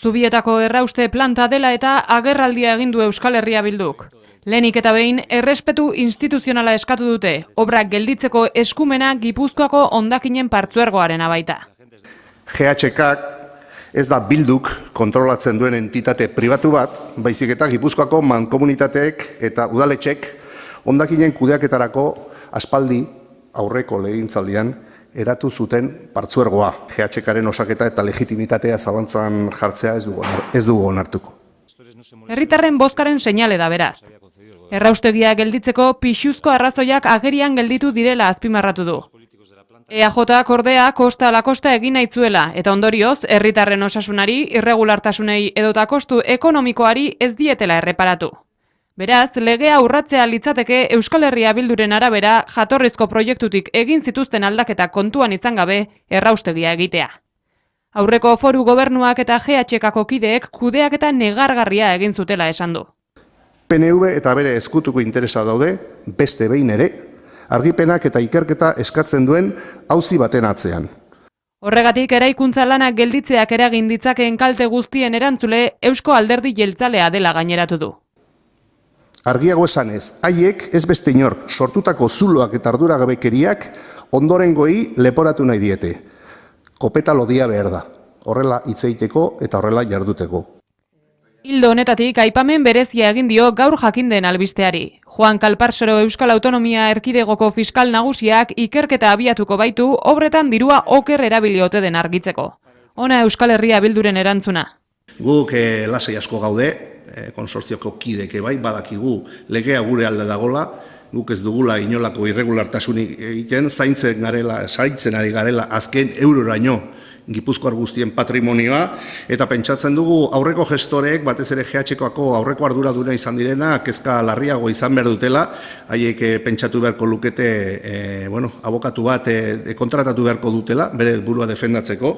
Zubietako errauste planta dela eta agerraldia egin du Euskal Herria Bilduk. Lehenik eta behin errespetu instituzionala eskatu dute, obrak gelditzeko eskumena Gipuzkoako hondakinen partzuergoarena baita. GHKak ez da Bilduk kontrolatzen duen entitate pribatu bat, baizik eta Gipuzkoako mankomunitateek eta udaletxek hondakinen kudeaketarako aspaldi aurreko legegintzaldian eratu zuten partzuergoa. GHKaren osaketa eta legitimitatea zalantzan jartzea ez dugu onartuko. Herritarren bozkaren seinale da beraz. Erraustegia gelditzeko pixuzko arrazoiak agerian gelditu direla azpimarratu du. EAJak ordea kosta ala kosta egin nahi zuela eta ondorioz herritarren osasunari, irregulartasunei edota kostu ekonomikoari ez dietela erreparatu. Beraz, legea urratzea litzateke Euskal Herria Bilduren arabera jatorrizko proiektutik egin zituzten aldaketa kontuan izan gabe erraustegia egitea. Aurreko foru gobernuak eta GHKako kideek kudeaketa negargarria egin zutela esan du. PNV eta bere ezkutuko interesa daude, beste behin ere, argipenak eta ikerketa eskatzen duen auzi baten atzean. Horregatik eraikuntza lanak gelditzeak eragin ditzakeen kalte guztien erantzule Eusko Alderdi Jeltzalea dela gaineratu du. Argiago esanez, haiek ez beste inork sortutako zuloak eta arduragabekeriak ondorengoi leporatu nahi diete. Kopeta lodia behar da, horrela hitz egiteko eta horrela jarduteko. Ildo honetatik aipamen berezia egin dio gaur jakin den albisteari. Juan Kalparsoro Euskal Autonomia Erkidegoko fiskal nagusiak ikerketa abiatuko baitu obretan dirua oker erabili ote den argitzeko. Hona Euskal Herria Bilduren erantzuna. Guk lasai asko gaude, konsortzioko kideke bai, badakigu legea gure alde dagola, guk ez dugula inolako irregulartasunik egiten, zaintzen ari garela azken euroraino Gipuzkoar guztien patrimonioa, eta pentsatzen dugu aurreko gestoreek, batez ere GHKako aurreko arduraduna izan direna, kezka larriago izan behar dutela, haiek pentsatu beharko lukete, abokatu bat kontratatu beharko dutela, bere burua defendatzeko.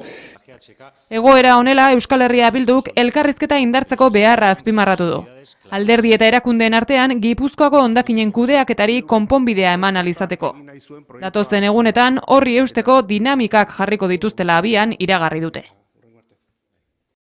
Egoera honela Euskal Herria Bilduk elkarrizketa indartzeko beharra azpimarratu du. Alderdi eta erakundeen artean Gipuzkoako hondakinen kudeaketari konponbidea eman alizateko. Datozen egunetan horri eusteko dinamikak jarriko dituztela abian iragarri dute.